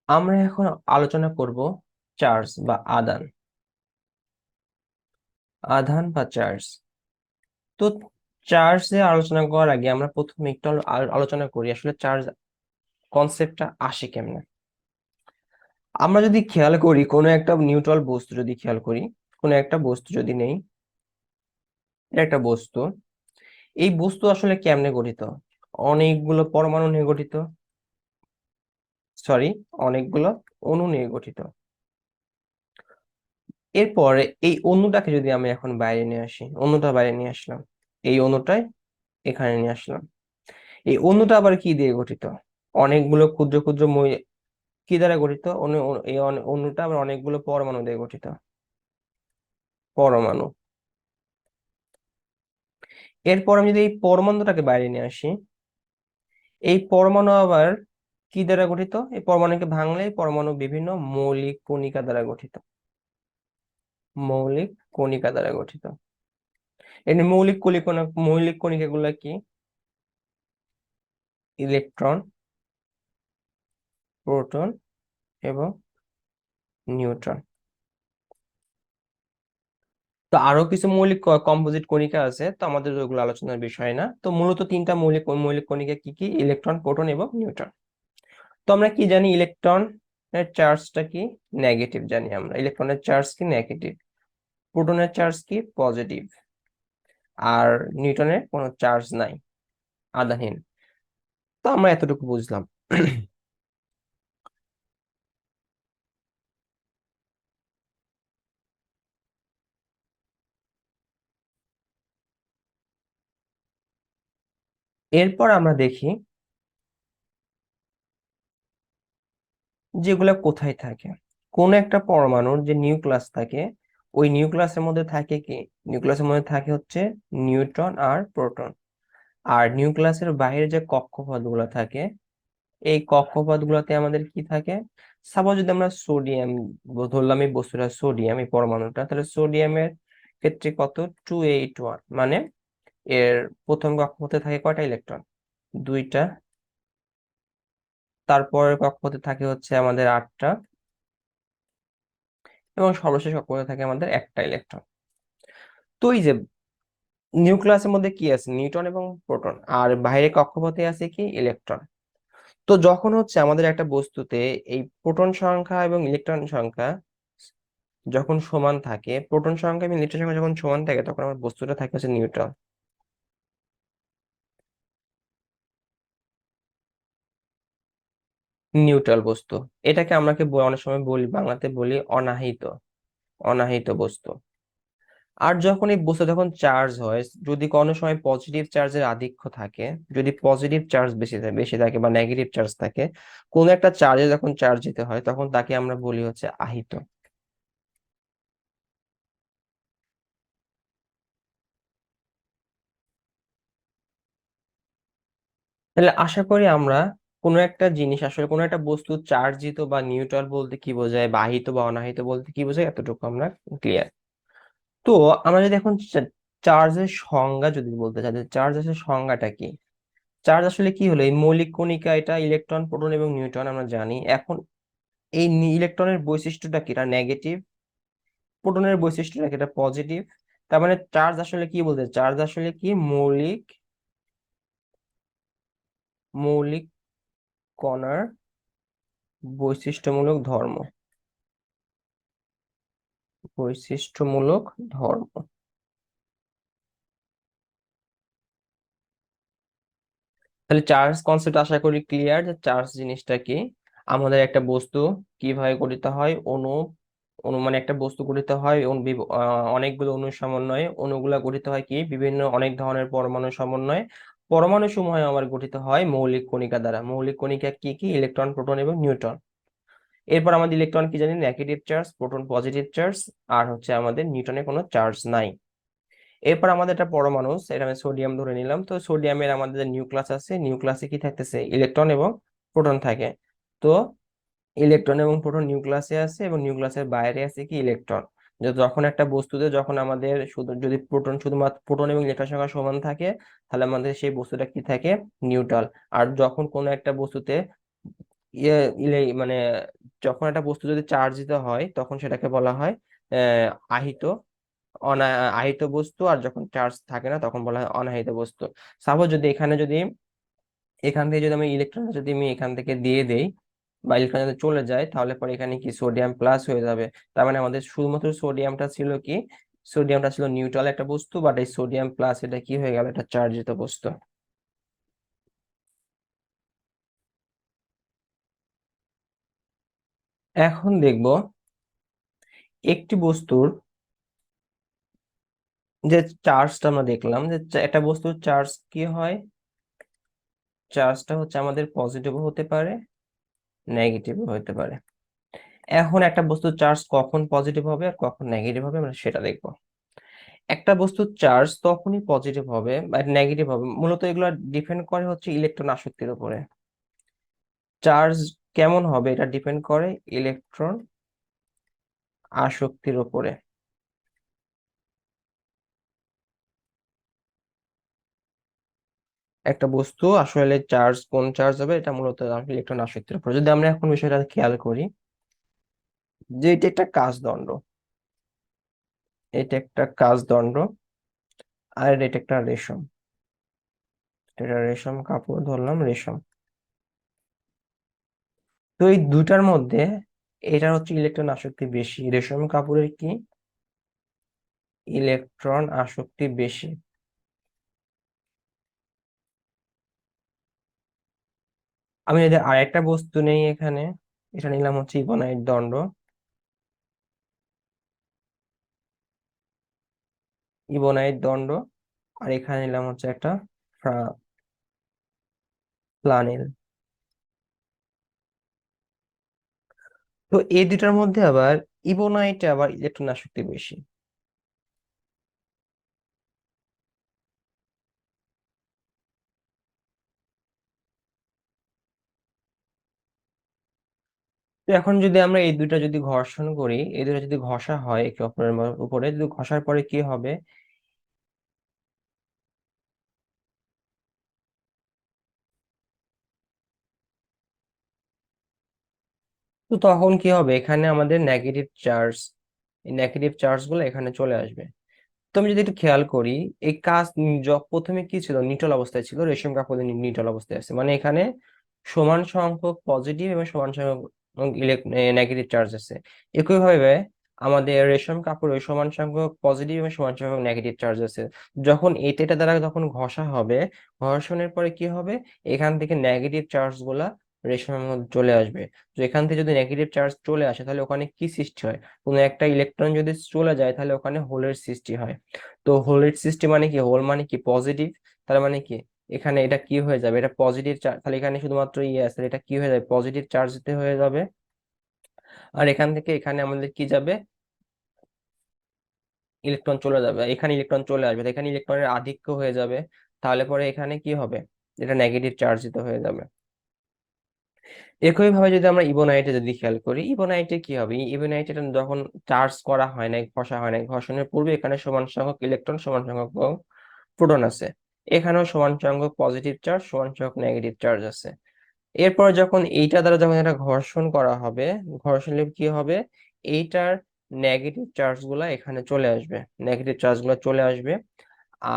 আমরা এখন আলোচনা করব চার্জ বা আধান। আধান বা চার্জ। তো চার্জে আলোচনা করার আগে আমরা প্রথমে একটু আলোচনা করি আসলে চার্জ কনসেপ্টটা আসে কেমনে। আমরা যদি খেয়াল করি কোনো একটা নিউট্রাল বস্তু যদি খেয়াল করি, কোনো একটা বস্তু যদি নেই, এটা একটা বস্তু। এই বস্তু আসলে কেমনে গঠিত? অনেকগুলো পরমাণু নিয়ে গঠিত, সরি, অনেকগুলো অণু নিয়ে গঠিত। এরপরে এই অণুটাকে যদি আমি এখন বাইরে নিয়ে আসি, অণুটা বাইরে নিয়ে আসলাম, এই অণুটাই এখানে নিয়ে আসলাম। এই অণুটা আবার কি দিয়ে গঠিত? অনেকগুলো ক্ষুদ্র ক্ষুদ্র কি দ্বারা গঠিত? এই অণুটা আবার অনেকগুলো পরমাণু দিয়ে গঠিত। পরমাণু। এরপর আমি যদি এই পরমাণুটাকে বাইরে নিয়ে আসি, এই পরমাণু আবার কি দ্বারা গঠিত? এই পরমাণুকে ভাঙলে এই পরমাণু বিভিন্ন মৌলিক কণিকা দ্বারা গঠিত। মৌলিক কণিকা দ্বারা গঠিত। এই মৌলিক কণিকাগুলো কি? ইলেকট্রন, প্রোটন এবং নিউট্রন। তো আরো কিছু মৌলিক কম্পোজিট কণিকা আছে, তো আমাদের ওগুলো আলোচনার বিষয় না। তো মূলত তিনটা মৌলিক মৌলিক কণিকা কি কি? ইলেকট্রন, প্রোটন এবং নিউট্রন। তো আমরা কি জানি? ইলেকট্রন এর চার্জটা কি? নেগেটিভ জানি আমরা। ইলেকট্রনের চার্জ কি? নেগেটিভ। প্রোটনের চার্জ কি? পজিটিভ। আর নিউটনের কোনো চার্জ নাই, আধানহীন। তো আমরা এতটুকু বুঝলাম। এরপর আমরা দেখি যেগুলা কোথায় থাকে। কোন একটা পরমাণুর যে নিউক্লিয়াস থাকে, ওই নিউক্লিয়াসের মধ্যে থাকে কি? নিউক্লিয়াসের মধ্যে থাকে হচ্ছে নিউট্রন আর প্রোটন। আর নিউক্লিয়াসের বাইরে যে কক্ষপথ গুলো থাকে, এই কক্ষপথ গুলোতে আমাদের কি থাকে? সাপোজ যদি আমরা সোডিয়াম ধরলাম, এই বস্তুটা সোডিয়াম, এই পরমাণুটা, তাহলে সোডিয়ামের ক্ষেত্রে কত? 281, মানে এর প্রথম কক্ষপথে থাকে কয়টা ইলেকট্রন? দুইটা। তারপরের কক্ষপথে থাকে হচ্ছে আমাদের 8টা, এবং সর্বশেষ কক্ষপথে থাকে আমাদের একটা ইলেকট্রন। তো এই যে নিউক্লিয়াসের মধ্যে কি আছে? নিউট্রন এবং প্রোটন, আর বাইরে কক্ষপথে আছে কি? ইলেকট্রন। তো যখন হচ্ছে আমাদের একটা বস্তুতে এই প্রোটন সংখ্যা এবং ইলেকট্রন সংখ্যা যখন সমান থাকে, প্রোটন সংখ্যা এবং ইলেকট্রন সংখ্যা যখন সমান থাকে, তখন আমার বস্তুটা থাকে হচ্ছে নিউট্রাল। নিউট্রাল বস্তু। এটাকে আমরা অনেক সময় বলি, বাংলাতে বলি অনাহিত। অনাহিত বস্তু। আর যখন এই বস্তু যখন চার্জ হয়, যদি কোনো সময় পজিটিভ চার্জের আধিক্য থাকে, যদি পজিটিভ চার্জ বেশি থাকে বা নেগেটিভ চার্জ থাকে, কোন একটা চার্জে যখন চার্জ দিতে হয়, তখন তাকে আমরা বলি হচ্ছে আহিত। তাহলে আশা করি আমরা কোনো একটা জিনিস, আসলে কোনো একটা বস্তু চার্জিত বা নিউট্রাল বলতে কি বোঝায়, বা আহিত বা অনাহিত বলতে কি বোঝায়, এতটুকু আমরা ক্লিয়ার। তো আমরা যদি এখন চার্জের সংজ্ঞা যদি বলতে চাই, চার্জ আসলে সংজ্ঞাটা কি? চার্জ আসলে কি হলো? এই মৌলিক কণিকা, এটা ইলেকট্রন, প্রোটন এবং নিউট্রন আমরা জানি। এখন এই ইলেকট্রনের বৈশিষ্ট্যটা কি? এটা নেগেটিভ। প্রোটনের বৈশিষ্ট্যটা কি? এটা পজিটিভ। তার মানে চার্জ আসলে কি বলতে? চার্জ আসলে কি? মৌলিক, মৌলিক কণার বৈশিষ্ট্যমূলক ধর্ম। বৈশিষ্ট্যমূলক ধর্ম। তাহলে চার্জ কনসেপ্ট আশা করি ক্লিয়ার, যে চার্জ জিনিসটা কি। আমাদের একটা বস্তু কিভাবে গঠিত হয়? অণু। অণু মানে একটা বস্তু গঠিত হয় অনেকগুলো অণুর সমন্বয়ে। অণুগুলা গঠিত হয় কি? বিভিন্ন অনেক ধরনের পরমাণু সমন্বয়ে। পরমাণু সমূহ আবার গঠিত হয় মৌলিক কণিকা দ্বারা। মৌলিক কণিকা কি কি? ইলেকট্রন, প্রোটন এবং নিউট্রন। এরপর আমাদের ইলেকট্রন কি জানি? Negative charge, proton positive charge, আর হচ্ছে আমাদের নিউট্রনের কোনো চার্জ নাই। এরপর আমাদের একটা পরমাণু, এটা আমি সোডিয়াম ধরে নিলাম। তো সোডিয়ামের আমাদের নিউক্লিয়াস আছে, নিউক্লিয়াসে কি থাকতেছে? ইলেকট্রন এবং প্রোটন থাকে। তো ইলেকট্রন এবং প্রোটন নিউক্লিয়াসে আছে, এবং নিউক্লিয়াসের বাইরে আছে কি? ইলেকট্রন। যখন একটা বস্তুতে যখন আমাদের শুধু যদি শুধুমাত্র প্রোটন এবং ইলেকট্রন সংখ্যা সমান থাকে, তাহলে আমাদের সেই বস্তুটা কি থাকে? নিউট্রাল। আর যখন কোনো একটা বস্তুতে মানে যখন একটা বস্তু যদি চার্জিত হয় তখন সেটাকে বলা হয় আহিত অনা আহিত বস্তু, আর যখন চার্জ থাকে না তখন বলা হয় অনাহিত বস্তু। সাপোজ যদি এখান থেকে যদি আমি ইলেকট্রন যদি আমি এখান থেকে দিয়ে দেই বা ইলেকট্রন যদি চলে যায়, তাহলে পরে এখানে কি সোডিয়াম প্লাস হয়ে যাবে। তার মানে আমাদের শুধুমাত্র সোডিয়ামটা ছিল কি, সোডিয়ামটা ছিল নিউট্রাল একটা বস্তু, বাট এই সোডিয়াম প্লাস এটা কি হয়ে গেল, এটা চার্জিত বস্তু। এখন দেখব একটি বস্তুর যে চার্জটা আমরা দেখলাম যে একটা বস্তুর চার্জ কি হয়, চার্জটা হচ্ছে আমাদের পজিটিভও হতে পারে নেগেটিভও হতে পারে। এখন একটা বস্তুর চার্জ কখন পজিটিভ হবে আর কখন নেগেটিভ হবে আমরা সেটা দেখবো। একটা বস্তুর চার্জ তখনই পজিটিভ হবে বা নেগেটিভ হবে, মূলত এগুলো ডিপেন্ড করে হচ্ছে ইলেকট্রন আসক্তির উপরে। চার্জ কেমন হবে এটা ডিপেন্ড করে ইলেকট্রন আসক্তির উপরে। একটা বস্তু আসলে চার্জ কোন চার্জ হবে এটা মূলত ইলেকট্রন আসক্তির উপর। যদি আমরা এখন বিষয়টা খেয়াল করি যে এটা একটা কাচদণ্ড, এটা একটা কাচদণ্ড, আর এটা একটা রেশম, এটা রেশম কাপড় ধরলাম রেশম। তো এই দুটার মধ্যে এটা হচ্ছে ইলেকট্রন আসক্তি বেশি, রেশম কাপড়ের কি ইলেকট্রন আসক্তি বেশি। আমি যদি আরেকটা বস্তু নেই এখানে, এটা নিলাম হচ্ছে ইবনাইট দণ্ড, ইবনাইট দণ্ড, আর এখানে নিলাম হচ্ছে একটা প্লানেল। তো এই দুটার মধ্যে আবার ইবোনাইটে আবার ইলেকট্রন আসক্তি বেশি। তো এখন যদি আমরা এই দুটা যদি ঘর্ষণ করি, এই দুটা যদি ঘষা হয় একে অপরের উপরে, যদি ঘষার পরে কি হবে, তো তখন কি হবে, এখানে আমাদের নেগেটিভ চার্জ, এই নেগেটিভ চার্জ গুলো এখানে চলে আসবে। তো আমি যদি একটু খেয়াল করি, এই কাজ প্রথমে কি ছিল, নিটল অবস্থায় ছিল, রেশম কাপড় নিটল অবস্থায় আছে, মানে এখানে সমান সংখ্যক পজিটিভ এবং সমান সংখ্যক নেগেটিভ চার্জ আছে। একইভাবে আমাদের রেশম কাপড়ে সমান সংখ্যক পজিটিভ এবং সমান সংখ্যক নেগেটিভ চার্জ আছে। যখন এটা দ্বারা যখন ঘষা হবে, ঘর্ষণের পরে কি হবে, এখান থেকে নেগেটিভ চার্জ গুলা রেশমের মধ্যে চলে আসবে। তো এখান থেকে যদি নেগেটিভ চার্জ চলে আসে তাহলে ওখানে কি সৃষ্টি হয়, কোনো একটা ইলেকট্রন যদি চলে যায় তাহলে ওখানে হোলের সৃষ্টি হয়। তো হোলের সৃষ্টি মানে কি, হোল মানে কি পজিটিভ, তার মানে কি এখানে এটা কি হয়ে যাবে, এটা পজিটিভ চার্জ, তাহলে এখানে শুধুমাত্র ইয়ে আছে, এটা কি হয়ে যাবে, পজিটিভ চার্জ দিতে হয়ে যাবে। আর এখান থেকে এখানে আমাদের কি যাবে, ইলেকট্রন চলে যাবে, এখানে ইলেকট্রন চলে আসবে, তো এখানে ইলেকট্রনের আধিক্য হয়ে যাবে। তাহলে পরে এখানে কি হবে, এটা নেগেটিভ চার্জ দিতে হয়ে যাবে। একই ভাবে যদি আমরা ইবোনাইটে যদি খেয়াল করি, ইবোনাইটে কি হবে, ইবোনাইটে যখন চার্জ করা হয় না, ঘষা হয় না, ঘষণের পূর্বে এখানে সমান সংখ্যক ইলেকট্রন সমান সংখ্যক প্রোটন আছে, এখানেও সমান সংখ্যক পজিটিভ চার্জ সমান সংখ্যক নেগেটিভ চার্জ আছে। এরপর যখন এইটা দ্বারা যখন এটা ঘর্ষণ করা হবে, ঘর্ষণে কি হবে, এইটার নেগেটিভ চার্জ গুলা এখানে চলে আসবে, নেগেটিভ চার্জ গুলা চলে আসবে।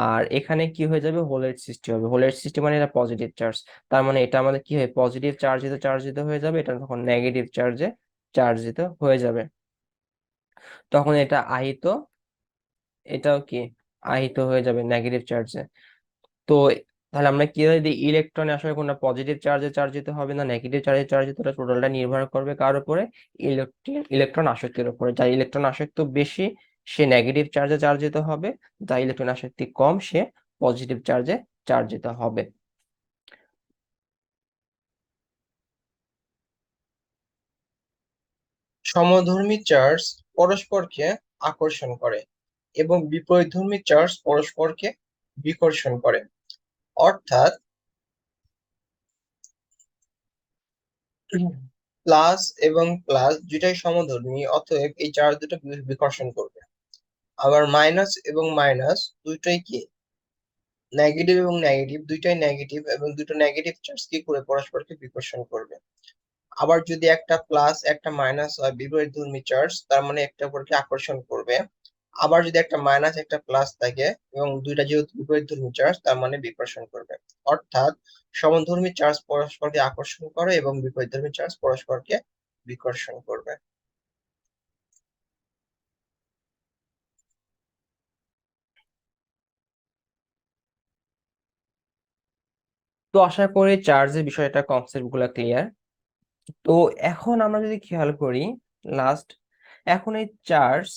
আর এখানে কি হয়ে যাবে, হোলের সৃষ্টি হবে, হোলের সৃষ্টি মানে এটা পজিটিভ চার্জ। তার মানে এটা আমাদের কি হয়, পজিটিভ চার্জিত হয়ে যাবে, এটা তখন নেগেটিভ চার্জে চার্জিত হয়ে যাবে। তখন এটা আহিত, এটাও কি আহিত হয়ে যাবে নেগেটিভ চার্জে। তো তাহলে আমরা কি যদি ইলেকট্রন আসলে কোনটা পজিটিভ চার্জে চার্জিত হবে না নেগেটিভ চার্জে চার্জিত হবে, টোটালটা নির্ভর করবে কার উপরে, ইলেকট্রন আসক্তির উপরে। যার ইলেকট্রন আসক্তি বেশি সে নেগেটিভ চার্জে চার্জিত হবে, যার ইলেকট্রন আসক্তি কম সে পজিটিভ চার্জে চার্জিত হবে। সমধর্মী চার্জ পরস্পরকে আকর্ষণ করে এবং বিপরীতধর্মী চার্জ পরস্পরকে বিকর্ষণ করে। অর্থাৎ প্লাস এবং প্লাস দুইটাই সমধর্মী, অতএব এই চার্জ দুটো বিকর্ষণ করবে। আবার মাইনাস এবং মাইনাস দুইটাই কি নেগেটিভ, এবং নেগেটিভ দুইটাই নেগেটিভ, এবং দুটো নেগেটিভ চার্জ কি করে পরস্পরকে বিকর্ষণ করবে। আবার যদি একটা প্লাস একটা মাইনাস হয় বিপরীতধর্মী চার্জ, তার মানে একটা অপরকে আকর্ষণ করবে। আবার যদি একটা মাইনাস একটা প্লাস থাকে এবং দুইটা যেহেতু বিপরীতধর্মী চার্জ, তার মানে বিকর্ষণ করবে। অর্থাৎ সমধর্মী চার্জ পরস্পরকে আকর্ষণ করে এবং বিপরীতধর্মী চার্জ পরস্পরকে বিকর্ষণ করবে। তো আশা করি চার্জের বিষয়টা কনসেপ্ট গুলা ক্লিয়ার। তো এখন আমরা যদি খেয়াল করি লাস্ট, এখন এই চার্জ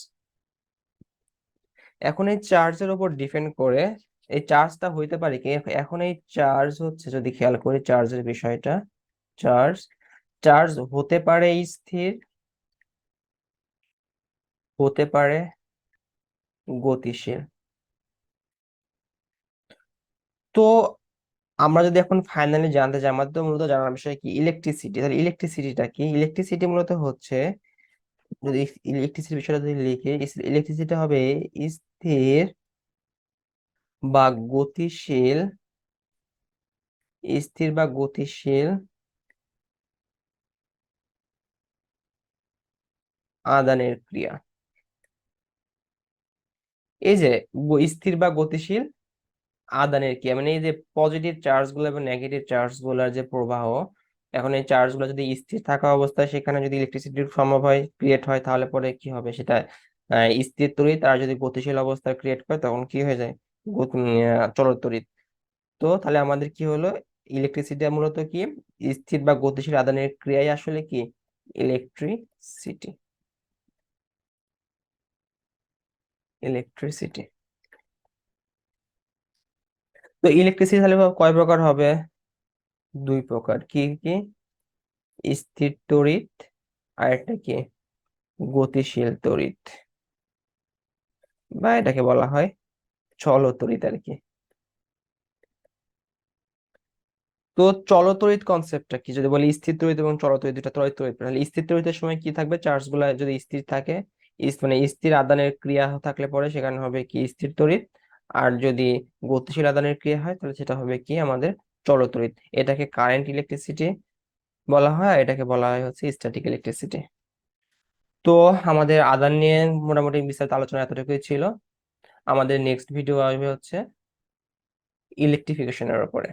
এখন এই চার্জের উপর ডিপেন্ড করে এই চার্জটা হইতে পারে কি। এখন এই চার্জ হচ্ছে, যদি খেয়াল করি চার্জের বিষয়টা, চার্জ চার্জ হতে পারে স্থির, হতে পারে গতিশীল। তো আমরা যদি এখন ফাইনালি জানতে চাই, আমাদের তো মূলত জানার বিষয় কি ইলেকট্রিসিটি, তাহলে ইলেকট্রিসিটিটা কি? ইলেকট্রিসিটি মূলত হচ্ছে, যদি ইলেকট্রিসিটি বিষয়টা যদি লিখি, ইলেকট্রিসিটি হবে স্থির বা গতিশীল, স্থির বা গতিশীল আদানের ক্রিয়া। এই যে স্থির বা গতিশীল আদানের ক্রিয়া, মানে এই যে পজিটিভ চার্জ গুলো এবং নেগেটিভ চার্জ গুলোর যে প্রবাহ, এখন এই চার্জ গুলো যদি স্থির থাকা অবস্থায় সেখানে যদি ইলেকট্রিসিটির সম্ভব হয়, ক্রিয়েট হয়, তাহলে পরে কি হবে সেটা স্থির তড়িৎ। আর যদি গতিশীল অবস্থায় ক্রিয়েট করে তখন কি হয়ে যায়, চলৎ তড়িৎ। তো তাহলে আমাদের কি হলো, ইলেকট্রিসিটি মূলত কি স্থির বা গতিশীল আদানের ক্রিয়াই আসলে কি ইলেকট্রিসিটি। ইলেকট্রিসিটি। তো ইলেকট্রিসিটি তাহলে কয় প্রকার হবে? দুই প্রকার, কি কি? স্থির তড়িৎ আর একটা কি গতিশীল তড়িৎ, বা এটাকে বলা হয় চলতড়িৎ আর কি। তো চলতড়িৎ কনসেপ্টটা কি? যদি বলি স্থির তড়িৎ এবং চলতড়িৎ দুটা তড়িৎ তড়িৎ, তাহলে স্থির তড়িতের সময় কি থাকবে, চার্জ গুলা যদি স্থির থাকে, মানে স্থির আদানের ক্রিয়া থাকলে পরে সেখানে হবে কি স্থির তড়িৎ। আর যদি গতিশীল আদানের ক্রিয়া হয় তাহলে সেটা হবে কি আমাদের চলতড়িৎ। এটাকে কারেন্ট ইলেকট্রিসিটি বলা হয়, আর এটাকে বলা হয় হচ্ছে স্ট্যাটিক ইলেকট্রিসিটি। তো আমাদের আদান নিয়ে মোটামুটি বিস্তারিত আলোচনা এতটুকুই ছিল। আমাদের নেক্সট ভিডিও আসবে হচ্ছে ইলেকট্রিফিকেশনের উপরে।